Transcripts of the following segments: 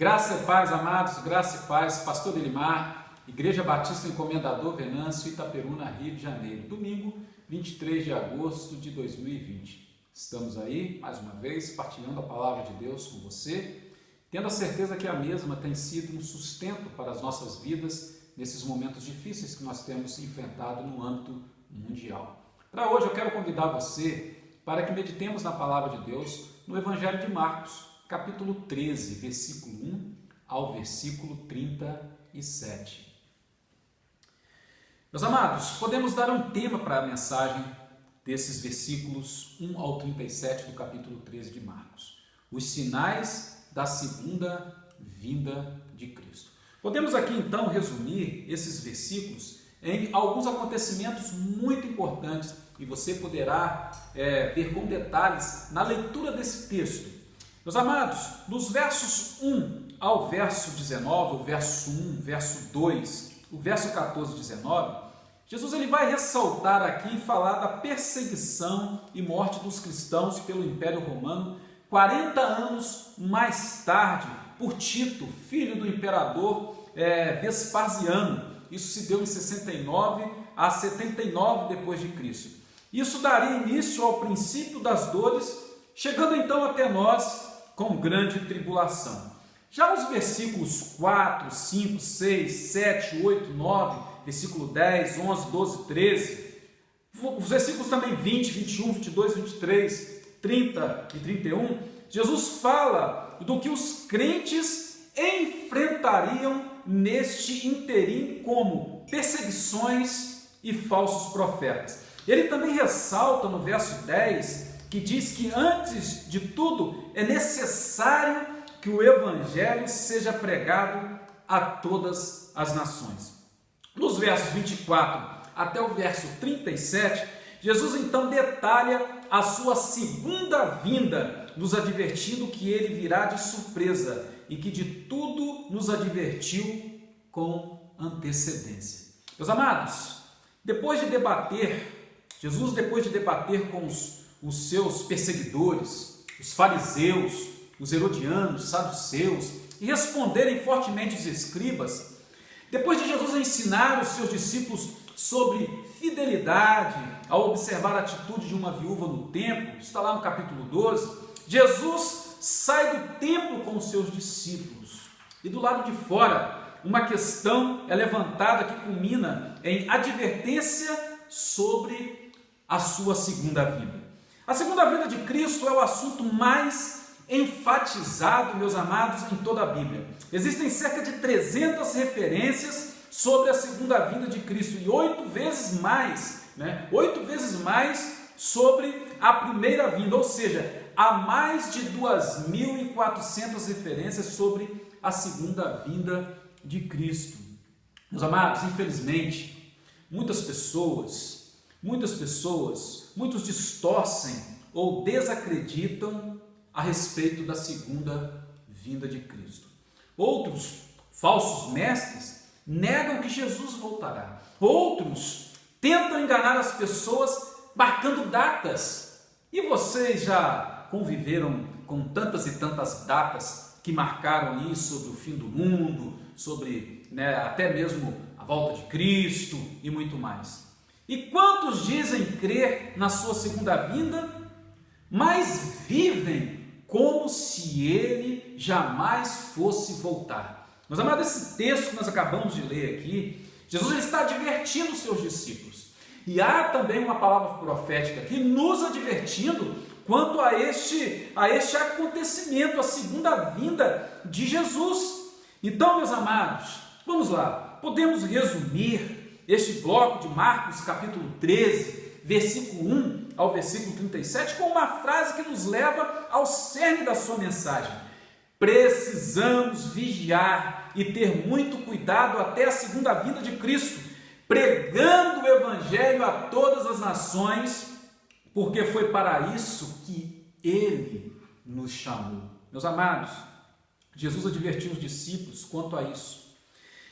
Graça e paz, amados, graça e paz, Pastor Elimar, Igreja Batista Encomendador Venâncio, Itaperuna, Rio de Janeiro, domingo 23 de agosto de 2020. Estamos aí, mais uma vez, partilhando a palavra de Deus com você, tendo a certeza que a mesma tem sido um sustento para as nossas vidas nesses momentos difíceis que nós temos enfrentado no âmbito mundial. Para hoje eu quero convidar você para que meditemos na palavra de Deus no Evangelho de Marcos, capítulo 13, versículo 1 ao versículo 37. Meus amados, podemos dar um tema para a mensagem desses versículos 1 ao 37 do capítulo 13 de Marcos. Os sinais da segunda vinda de Cristo. Podemos aqui então resumir esses versículos em alguns acontecimentos muito importantes e você poderá ver com detalhes na leitura desse texto. Meus amados, dos versos 1 ao verso 19, o verso 1, verso 2, o verso 14 e 19, Jesus ele vai ressaltar aqui e falar da perseguição e morte dos cristãos pelo Império Romano 40 anos mais tarde, por Tito, filho do imperador Vespasiano. Isso se deu em 69 a 79 depois de Cristo. Isso daria início ao princípio das dores, chegando então até nós com grande tribulação. Já os versículos 4, 5, 6, 7, 8, 9, versículo 10, 11, 12, 13, os versículos também 20, 21, 22, 23, 30 e 31, Jesus fala do que os crentes enfrentariam neste interim como perseguições e falsos profetas. Ele também ressalta no verso 10 que diz que antes de tudo é necessário que o evangelho seja pregado a todas as nações. Nos versos 24 até o verso 37, Jesus então detalha a sua segunda vinda, nos advertindo que ele virá de surpresa e que de tudo nos advertiu com antecedência. Meus amados, Jesus depois de debater com os seus perseguidores, os fariseus, os herodianos, os saduceus, e responderem fortemente os escribas, depois de Jesus ensinar os seus discípulos sobre fidelidade, ao observar a atitude de uma viúva no templo, está lá no capítulo 12, Jesus sai do templo com os seus discípulos, e do lado de fora, uma questão é levantada que culmina em advertência sobre a sua segunda vinda. A segunda vinda de Cristo é o assunto mais enfatizado, meus amados, em toda a Bíblia. Existem cerca de 300 referências sobre a segunda vinda de Cristo e 8 vezes mais sobre a primeira vinda, ou seja, há mais de 2.400 referências sobre a segunda vinda de Cristo. Meus amados, infelizmente, muitos distorcem ou desacreditam a respeito da segunda vinda de Cristo. Outros falsos mestres negam que Jesus voltará. Outros tentam enganar as pessoas marcando datas. E vocês já conviveram com tantas e tantas datas que marcaram isso sobre o fim do mundo, sobre até mesmo a volta de Cristo e muito mais. E quantos dizem crer na sua segunda vinda, mas vivem como se ele jamais fosse voltar? Meus amados, esse texto que nós acabamos de ler aqui, Jesus está advertindo os seus discípulos. E há também uma palavra profética aqui nos advertindo quanto a este acontecimento, a segunda vinda de Jesus. Então, meus amados, vamos lá, podemos resumir este bloco de Marcos capítulo 13, versículo 1 ao versículo 37, com uma frase que nos leva ao cerne da sua mensagem. Precisamos vigiar e ter muito cuidado até a segunda vinda de Cristo, pregando o evangelho a todas as nações, porque foi para isso que ele nos chamou. Meus amados, Jesus advertiu os discípulos quanto a isso.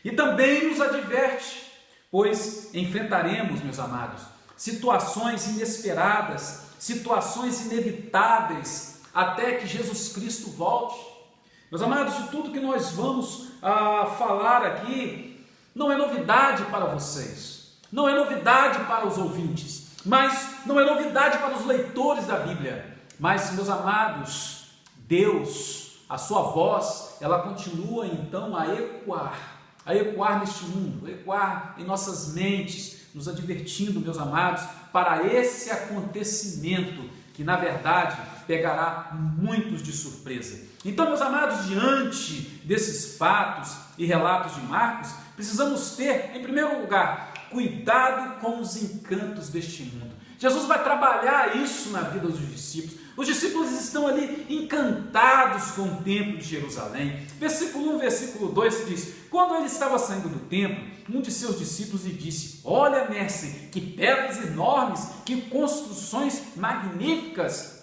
E também nos adverte, pois enfrentaremos, meus amados, situações inesperadas, situações inevitáveis, até que Jesus Cristo volte. Meus amados, de tudo que nós vamos falar aqui, não é novidade para vocês, não é novidade para os ouvintes, mas não é novidade para os leitores da Bíblia. Mas, meus amados, Deus, a sua voz, ela continua então a ecoar neste mundo, a ecoar em nossas mentes, nos advertindo, meus amados, para esse acontecimento que, na verdade, pegará muitos de surpresa. Então, meus amados, diante desses fatos e relatos de Marcos, precisamos ter, em primeiro lugar, cuidado com os encantos deste mundo. Jesus vai trabalhar isso na vida dos discípulos. Os discípulos estão ali encantados com o templo de Jerusalém. Versículo 1, versículo 2 diz: quando ele estava saindo do templo, um de seus discípulos lhe disse: olha, mestre, que pedras enormes, que construções magníficas.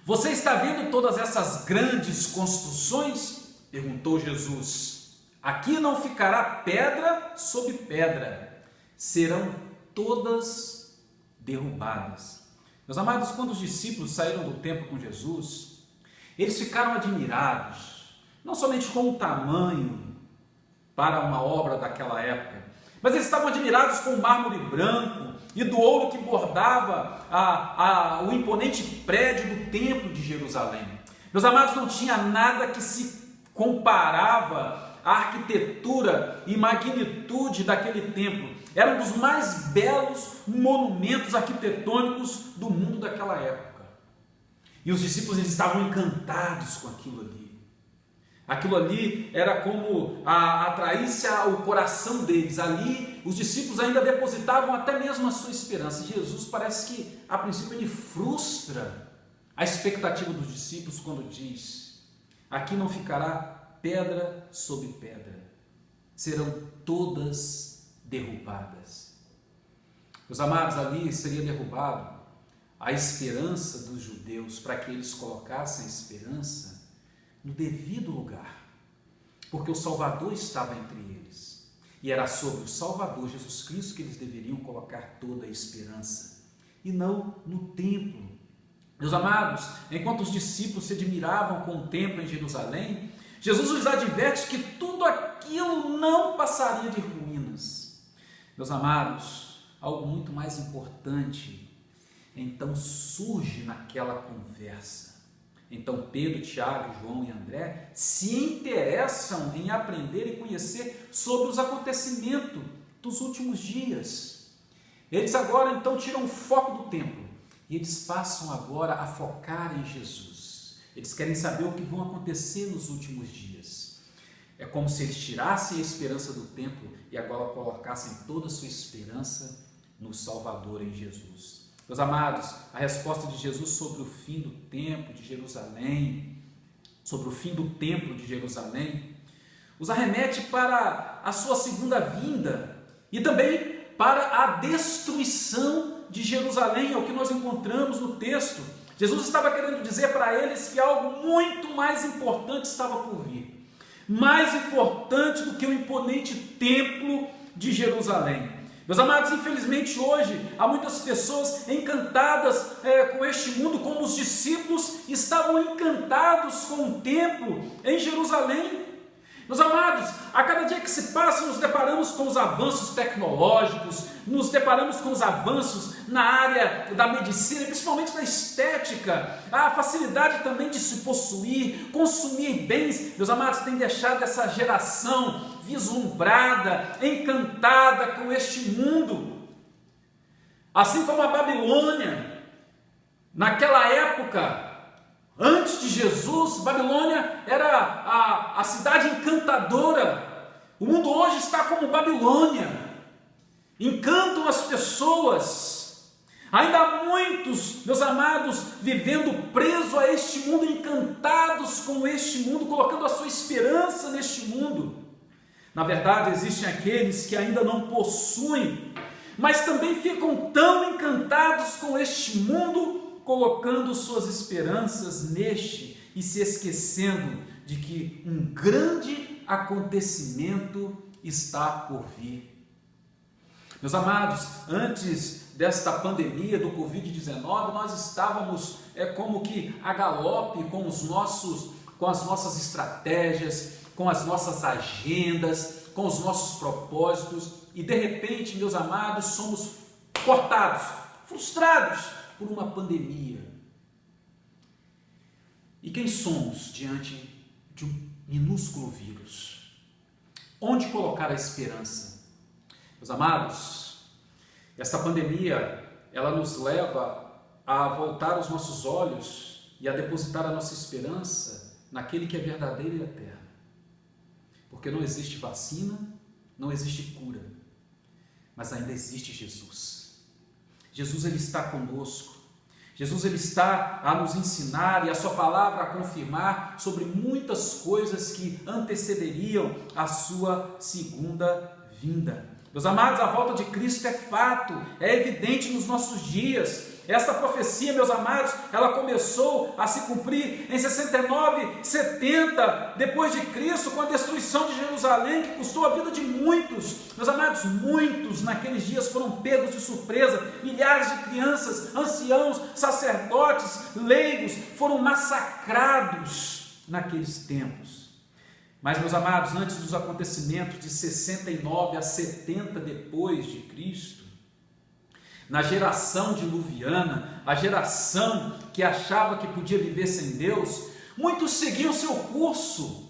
Você está vendo todas essas grandes construções? Perguntou Jesus. Aqui não ficará pedra sobre pedra, serão todas derrubadas. Meus amados, quando os discípulos saíram do templo com Jesus, eles ficaram admirados, não somente com o tamanho para uma obra daquela época, mas eles estavam admirados com o mármore branco e do ouro que bordava o imponente prédio do templo de Jerusalém. Meus amados, não tinha nada que se comparava à arquitetura e magnitude daquele templo. Era um dos mais belos monumentos arquitetônicos do mundo daquela época. E os discípulos eles estavam encantados com aquilo ali. Aquilo ali era como atraísse o coração deles. Ali os discípulos ainda depositavam até mesmo a sua esperança. Jesus parece que a princípio ele frustra a expectativa dos discípulos quando diz: aqui não ficará pedra sobre pedra, serão todas derrubadas. Meus amados, ali seria derrubado a esperança dos judeus, para que eles colocassem a esperança no devido lugar, porque o Salvador estava entre eles, e era sobre o Salvador Jesus Cristo que eles deveriam colocar toda a esperança, e não no templo. Meus amados, enquanto os discípulos se admiravam com o templo em Jerusalém, Jesus lhes adverte que tudo aquilo não passaria de ruínas. Meus amados, algo muito mais importante então surge naquela conversa. Então Pedro, Tiago, João e André se interessam em aprender e conhecer sobre os acontecimentos dos últimos dias. Eles agora então tiram o foco do templo e eles passam agora a focar em Jesus. Eles querem saber o que vai acontecer nos últimos dias. É como se eles tirassem a esperança do templo e agora colocassem toda a sua esperança no Salvador, em Jesus. Meus amados, a resposta de Jesus sobre o fim do templo de Jerusalém, os arremete para a sua segunda vinda e também para a destruição de Jerusalém, é o que nós encontramos no texto. Jesus estava querendo dizer para eles que algo muito mais importante estava por vir, mais importante do que o imponente templo de Jerusalém. Meus amados, infelizmente hoje há muitas pessoas encantadas com este mundo, como os discípulos estavam encantados com o templo em Jerusalém. Meus amados, a cada dia que se passa nos deparamos com os avanços tecnológicos, nos deparamos com os avanços na área da medicina, principalmente na estética, a facilidade também de se possuir, consumir bens. Meus amados, tem deixado essa geração vislumbrada, encantada com este mundo. Assim como a Babilônia, naquela época, antes de Jesus, Babilônia era a cidade encantadora. O mundo hoje está como Babilônia. Encantam as pessoas. Ainda há muitos, meus amados, vivendo presos a este mundo, encantados com este mundo, colocando a sua esperança neste mundo. Na verdade, existem aqueles que ainda não possuem, mas também ficam tão encantados com este mundo, colocando suas esperanças neste e se esquecendo de que um grande acontecimento está por vir. Meus amados, antes desta pandemia do Covid-19, nós estávamos como que a galope com com as nossas estratégias, com as nossas agendas, com os nossos propósitos, e de repente, meus amados, somos cortados, frustrados por uma pandemia. E quem somos diante de um minúsculo vírus? Onde colocar a esperança? Meus amados, esta pandemia, ela nos leva a voltar os nossos olhos e a depositar a nossa esperança naquele que é verdadeiro e eterno. Porque não existe vacina, não existe cura, mas ainda existe Jesus. Jesus, ele está conosco. Jesus, ele está a nos ensinar e a sua palavra a confirmar sobre muitas coisas que antecederiam a sua segunda vinda. Meus amados, a volta de Cristo é fato, é evidente nos nossos dias. Esta profecia, meus amados, ela começou a se cumprir em 69, 70 depois de Cristo, com a destruição de Jerusalém, que custou a vida de muitos. Meus amados, muitos naqueles dias foram pegos de surpresa. Milhares de crianças, anciãos, sacerdotes, leigos foram massacrados naqueles tempos. Mas, meus amados, antes dos acontecimentos de 69 a 70 depois de Cristo, na geração diluviana, a geração que achava que podia viver sem Deus, muitos seguiam seu curso.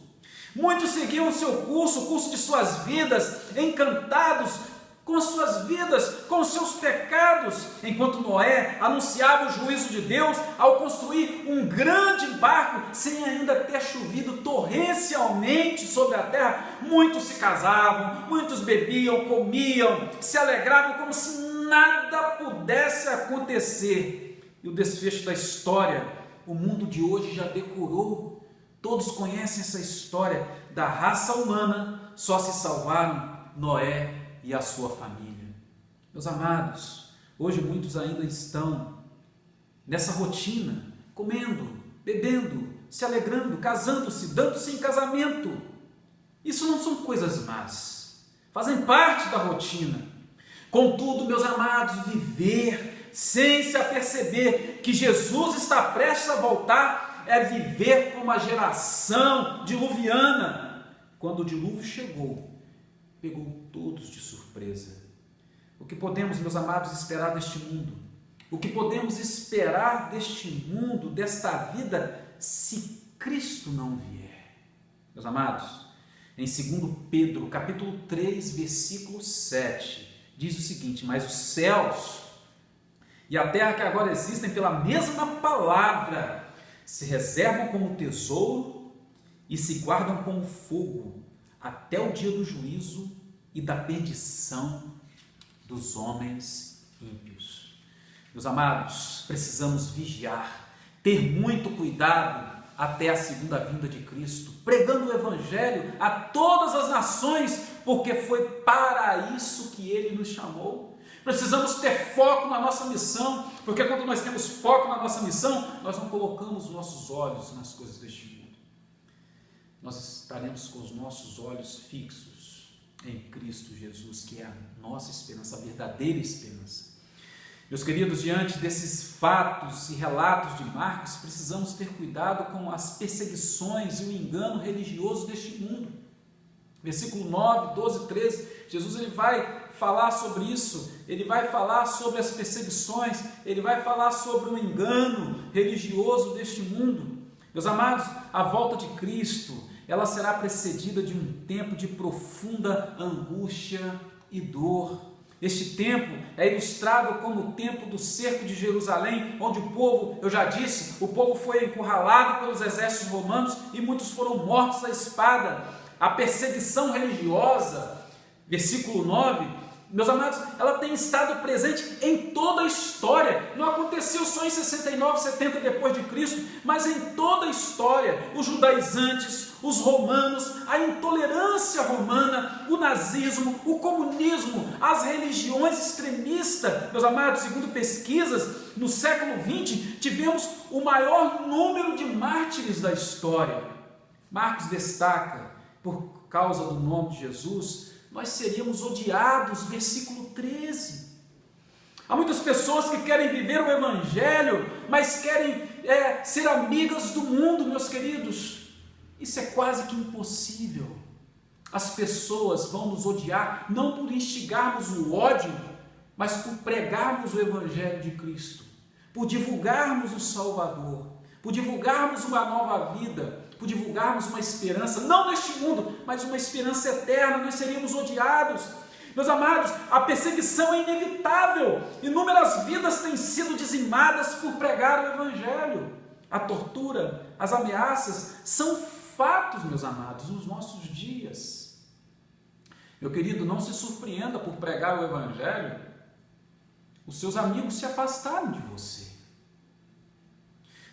Muitos seguiam o seu curso, o curso de suas vidas, encantados com as suas vidas, com os seus pecados, enquanto Noé anunciava o juízo de Deus ao construir um grande barco, sem ainda ter chovido torrencialmente sobre a terra. Muitos se casavam, muitos bebiam, comiam, se alegravam como se nada pudesse acontecer. E o desfecho da história, o mundo de hoje já decorou. Todos conhecem essa história da raça humana, só se salvaram Noé e a sua família. Meus amados, hoje muitos ainda estão nessa rotina, comendo, bebendo, se alegrando, casando-se, dando-se em casamento. Isso não são coisas más, fazem parte da rotina. Contudo, meus amados, viver sem se aperceber que Jesus está prestes a voltar é viver como a geração diluviana. Quando o dilúvio chegou, pegou todos de surpresa. O que podemos, meus amados, esperar deste mundo? O que podemos esperar deste mundo, desta vida, se Cristo não vier? Meus amados, em 2 Pedro, capítulo 3, versículo 7, diz o seguinte: mas os céus e a terra que agora existem pela mesma palavra se reservam como tesouro e se guardam como fogo até o dia do juízo e da perdição dos homens ímpios. Meus amados, precisamos vigiar, ter muito cuidado até a segunda vinda de Cristo, pregando o Evangelho a todas as nações, porque foi para isso que Ele nos chamou. Precisamos ter foco na nossa missão, porque quando nós temos foco na nossa missão, nós não colocamos os nossos olhos nas coisas deste mundo. Nós estaremos com os nossos olhos fixos em Cristo Jesus, que é a nossa esperança, a verdadeira esperança. Meus queridos, diante desses fatos e relatos de Marcos, precisamos ter cuidado com as perseguições e o engano religioso deste mundo. Versículo 9, 12, 13, Jesus ele vai falar sobre isso, ele vai falar sobre as perseguições, ele vai falar sobre o engano religioso deste mundo. Meus amados, a volta de Cristo, ela será precedida de um tempo de profunda angústia e dor. Este tempo é ilustrado como o tempo do cerco de Jerusalém, onde o povo, eu já disse, o povo foi encurralado pelos exércitos romanos e muitos foram mortos à espada. A perseguição religiosa, versículo 9, meus amados, ela tem estado presente em toda a história. Não aconteceu só em 69, 70 depois de Cristo, mas em toda a história. Os judaizantes, os romanos, a intolerância romana, o nazismo, o comunismo, as religiões extremistas. Meus amados, segundo pesquisas, no século XX, tivemos o maior número de mártires da história. Marcos destaca, por causa do nome de Jesus, nós seríamos odiados, versículo 13. Há muitas pessoas que querem viver o Evangelho, mas querem ser amigas do mundo, meus queridos. Isso é quase que impossível. As pessoas vão nos odiar não por instigarmos o ódio, mas por pregarmos o Evangelho de Cristo, por divulgarmos o Salvador, por divulgarmos uma nova vida, por divulgarmos uma esperança, não neste mundo, mas uma esperança eterna. Nós seríamos odiados. Meus amados, a perseguição é inevitável. Inúmeras vidas têm sido dizimadas por pregar o Evangelho. A tortura, as ameaças são fatos, meus amados, nos nossos dias. Meu querido, não se surpreenda por pregar o Evangelho, os seus amigos se afastaram de você.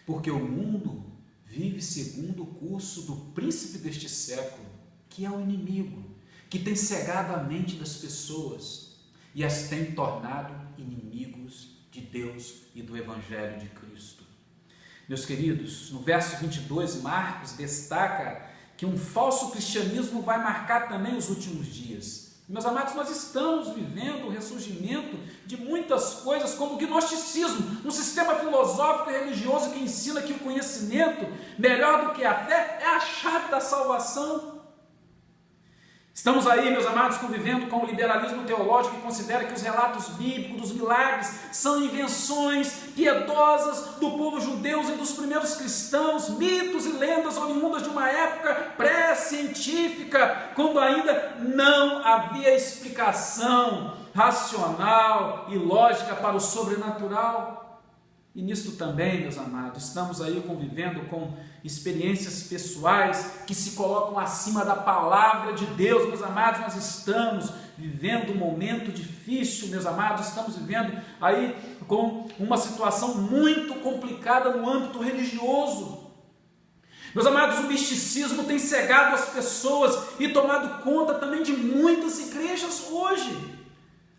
Porque o mundo vive segundo o curso do príncipe deste século, que é o inimigo, que tem cegado a mente das pessoas e as tem tornado inimigos de Deus e do Evangelho de Cristo. Meus queridos, no verso 22, Marcos destaca que um falso cristianismo vai marcar também os últimos dias. Meus amados, nós estamos vivendo o ressurgimento de muitas coisas, como o gnosticismo, um sistema filosófico e religioso que ensina que o conhecimento, melhor do que a fé, é a chave da salvação. Estamos aí, meus amados, convivendo com o liberalismo teológico que considera que os relatos bíblicos dos milagres são invenções piedosas do povo judeu e dos primeiros cristãos, mitos e lendas oriundas de uma época pré-científica, quando ainda não havia explicação racional e lógica para o sobrenatural. E nisto também, meus amados, estamos aí convivendo com experiências pessoais que se colocam acima da palavra de Deus. Meus amados, nós estamos vivendo um momento difícil, meus amados, estamos vivendo aí com uma situação muito complicada no âmbito religioso. Meus amados, o misticismo tem cegado as pessoas e tomado conta também de muitas igrejas hoje.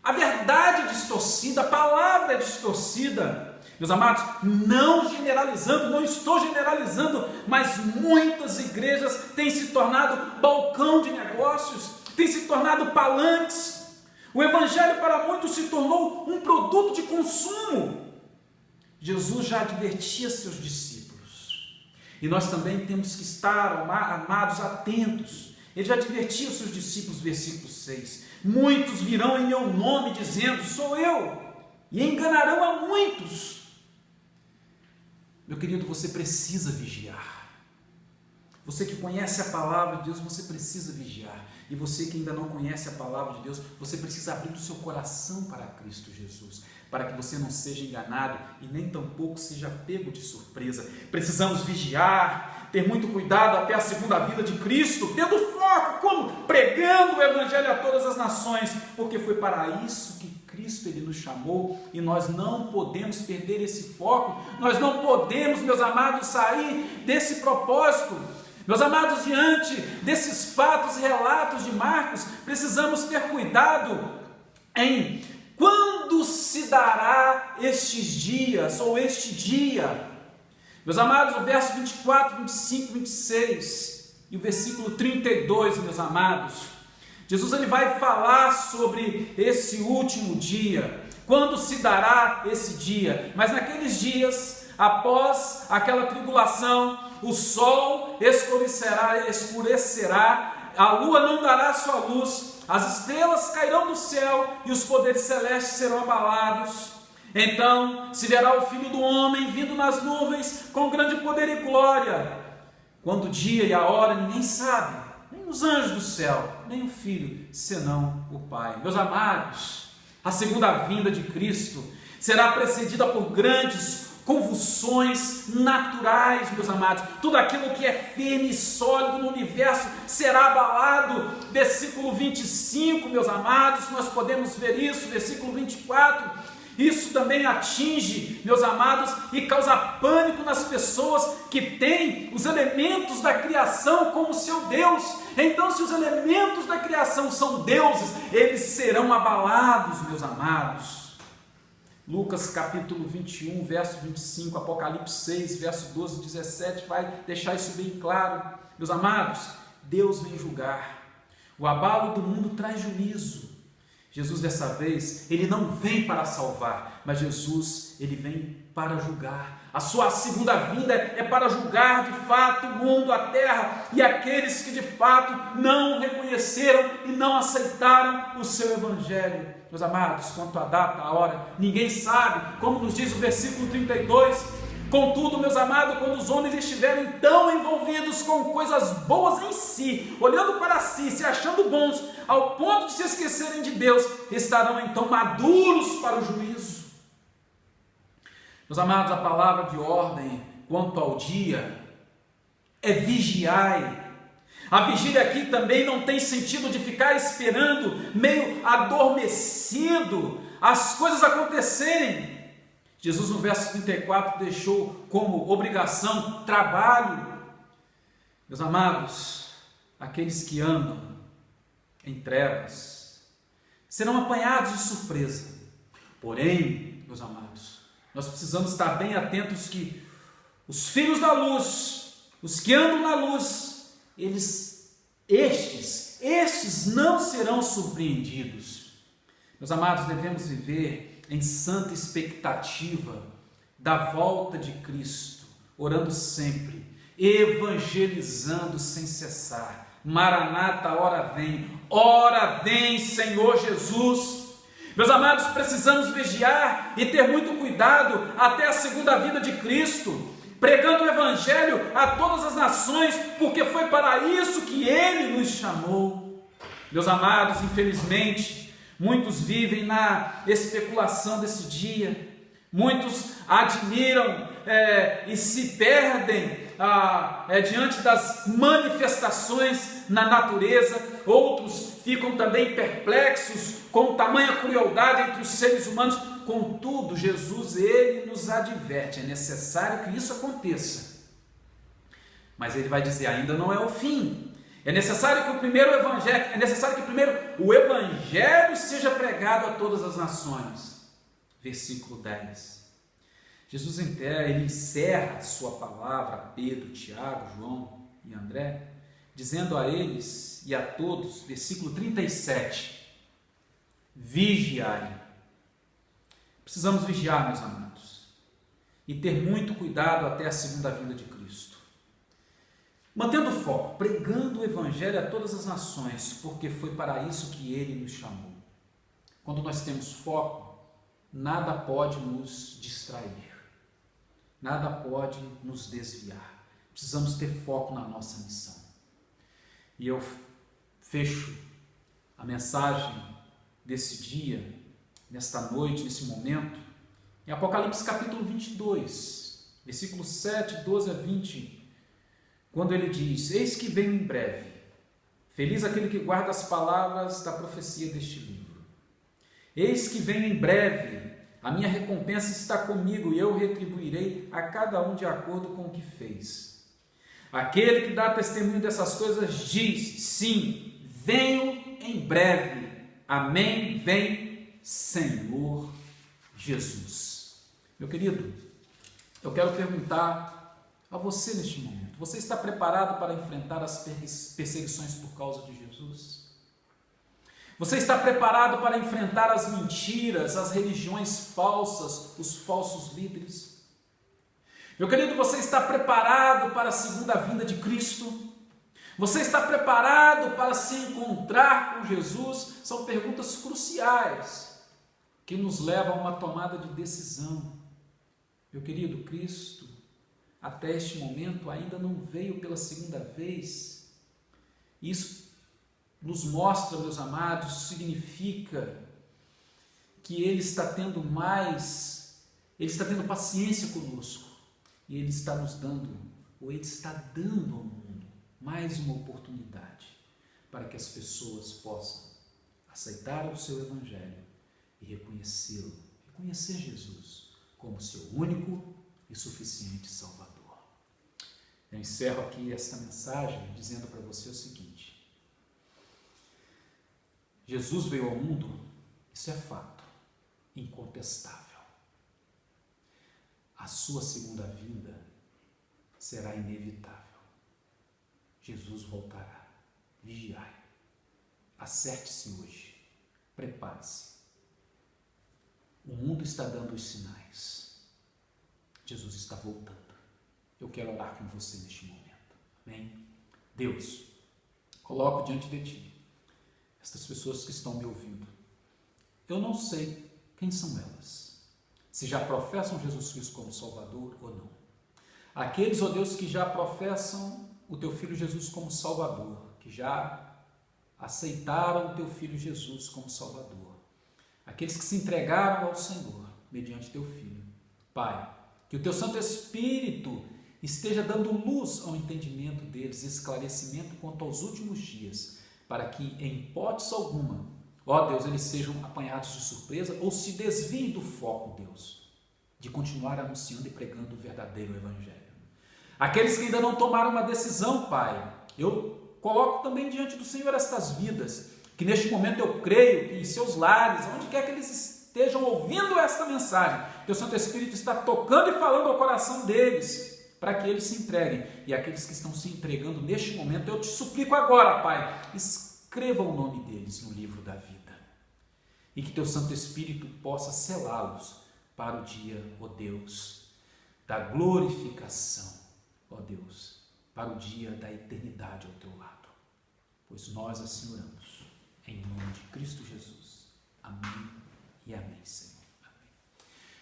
A verdade é distorcida, a palavra é distorcida. Meus amados, não generalizando, não estou generalizando, mas muitas igrejas têm se tornado balcão de negócios, têm se tornado palanques. O Evangelho para muitos se tornou um produto de consumo. Jesus já advertia seus discípulos, e nós também temos que estar, amados, atentos. Ele já advertia os seus discípulos, versículo 6, muitos virão em meu nome dizendo, sou eu, e enganarão a muitos. Meu querido, você precisa vigiar. Você que conhece a palavra de Deus, você precisa vigiar. E você que ainda não conhece a palavra de Deus, você precisa abrir o seu coração para Cristo Jesus, para que você não seja enganado e nem tampouco seja pego de surpresa. Precisamos vigiar, ter muito cuidado até a segunda vinda de Cristo, tendo foco, como? Pregando o Evangelho a todas as nações, porque foi para isso que Cristo ele nos chamou, e nós não podemos perder esse foco, nós não podemos, meus amados, sair desse propósito. Meus amados, diante desses fatos e relatos de Marcos, precisamos ter cuidado em quando se dará estes dias, ou este dia. Meus amados, o verso 24, 25, 26 e o versículo 32, meus amados, Jesus ele vai falar sobre esse último dia, quando se dará esse dia. Mas naqueles dias, após aquela tribulação, o sol escurecerá, a lua não dará sua luz, as estrelas cairão do céu e os poderes celestes serão abalados. Então se verá o Filho do Homem vindo nas nuvens com grande poder e glória. Quando o dia e a hora ninguém sabe, nem os anjos do céu, nem o Filho, senão o Pai. Meus amados, a segunda vinda de Cristo será precedida por grandes convulsões naturais, meus amados. Tudo aquilo que é firme e sólido no universo será abalado. Versículo 25, meus amados, nós podemos ver isso. Versículo 24, isso também atinge, meus amados, e causa pânico nas pessoas que têm os elementos da criação como seu Deus. Então, se os elementos da criação são deuses, eles serão abalados, meus amados. Lucas capítulo 21, verso 25, Apocalipse 6, verso 12 e 17, vai deixar isso bem claro. Meus amados, Deus vem julgar. O abalo do mundo traz juízo. Jesus dessa vez, ele não vem para salvar, mas Jesus, ele vem para julgar. A sua segunda vinda é para julgar de fato o mundo, a terra e aqueles que de fato não reconheceram e não aceitaram o seu evangelho. Meus amados, quanto à data, a hora, ninguém sabe, como nos diz o versículo 32. Contudo, meus amados, quando os homens estiverem tão envolvidos com coisas boas em si, olhando para si, se achando bons, ao ponto de se esquecerem de Deus, estarão então maduros para o juízo. Meus amados, a palavra de ordem quanto ao dia é vigiai. A vigília aqui também não tem sentido de ficar esperando, meio adormecido, as coisas acontecerem. Jesus no verso 34 deixou como obrigação trabalho. Meus amados, aqueles que andam em trevas serão apanhados de surpresa. Porém, meus amados, nós precisamos estar bem atentos que os filhos da luz, os que andam na luz, estes não serão surpreendidos. Meus amados, devemos viver em santa expectativa da volta de Cristo, orando sempre, evangelizando sem cessar. Maranata, ora vem, Senhor Jesus. Meus amados, precisamos vigiar e ter muito cuidado até a segunda vinda de Cristo, pregando o evangelho a todas as nações, porque foi para isso que Ele nos chamou. Meus amados, infelizmente, muitos vivem na especulação desse dia, muitos admiram e se perdem diante das manifestações na natureza, outros ficam também perplexos com tamanha crueldade entre os seres humanos. Contudo, Jesus, ele nos adverte, é necessário que isso aconteça, mas ele vai dizer, ainda não é o fim. É necessário que primeiro o evangelho seja pregado a todas as nações. Versículo 10. Jesus ele encerra a sua palavra a Pedro, Tiago, João e André, dizendo a eles e a todos, versículo 37, vigiai. Precisamos vigiar, meus amados, e ter muito cuidado até a segunda vinda de Cristo. Mantendo o foco, pregando o evangelho a todas as nações, porque foi para isso que ele nos chamou. Quando nós temos foco, nada pode nos distrair, nada pode nos desviar. Precisamos ter foco na nossa missão. E eu fecho a mensagem desse dia, nesta noite, nesse momento, em Apocalipse capítulo 22, versículos 7, 12 a 20, quando ele diz, eis que venho em breve, feliz aquele que guarda as palavras da profecia deste livro. Eis que venho em breve, a minha recompensa está comigo e eu retribuirei a cada um de acordo com o que fez. Aquele que dá testemunho dessas coisas diz, sim, venho em breve. Amém, vem Senhor Jesus. Meu querido, eu quero perguntar a você neste momento, você está preparado para enfrentar as perseguições por causa de Jesus? Você está preparado para enfrentar as mentiras, as religiões falsas, os falsos líderes? Meu querido, você está preparado para a segunda vinda de Cristo? Você está preparado para se encontrar com Jesus? São perguntas cruciais que nos levam a uma tomada de decisão. Meu querido, Cristo, até este momento, ainda não veio pela segunda vez. Isso nos mostra, meus amados, significa que Ele está tendo paciência conosco, e Ele está nos dando, ou Ele está dando ao mundo, mais uma oportunidade para que as pessoas possam aceitar o seu Evangelho e reconhecê-lo, reconhecer Jesus como seu único e suficiente Salvador. Eu encerro aqui esta mensagem dizendo para você o seguinte: Jesus veio ao mundo, isso é fato, incontestável. A sua segunda vinda será inevitável. Jesus voltará. Vigiai. Acerte-se hoje. prepare-se. O mundo está dando os sinais. Jesus está voltando. Eu quero orar com você neste momento. Amém? Deus, coloco diante de Ti estas pessoas que estão me ouvindo. Eu não sei quem são elas, se já professam Jesus Cristo como Salvador ou não. Aqueles, ó Deus, que já professam o Teu Filho Jesus como Salvador, que já aceitaram o Teu Filho Jesus como Salvador. Aqueles que se entregaram ao Senhor mediante Teu Filho. Pai, que o Teu Santo Espírito esteja dando luz ao entendimento deles, esclarecimento quanto aos últimos dias, para que, em hipótese alguma, ó Deus, eles sejam apanhados de surpresa ou se desviem do foco, Deus, de continuar anunciando e pregando o verdadeiro Evangelho. Aqueles que ainda não tomaram uma decisão, Pai, eu coloco também diante do Senhor estas vidas, que neste momento eu creio que em seus lares, onde quer que eles estejam ouvindo esta mensagem, Teu Santo Espírito está tocando e falando ao coração deles, para que eles se entreguem. E aqueles que estão se entregando neste momento, eu te suplico agora, Pai, escreva o nome deles no livro da vida. E que Teu Santo Espírito possa selá-los para o dia, ó Deus, da glorificação, ó Deus, para o dia da eternidade ao Teu lado. Pois nós assim oramos, em nome de Cristo Jesus. Amém e amém, Senhor. Amém.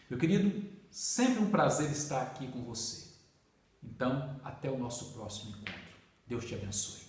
Meu querido, sempre um prazer estar aqui com você. Então, até o nosso próximo encontro. Deus te abençoe.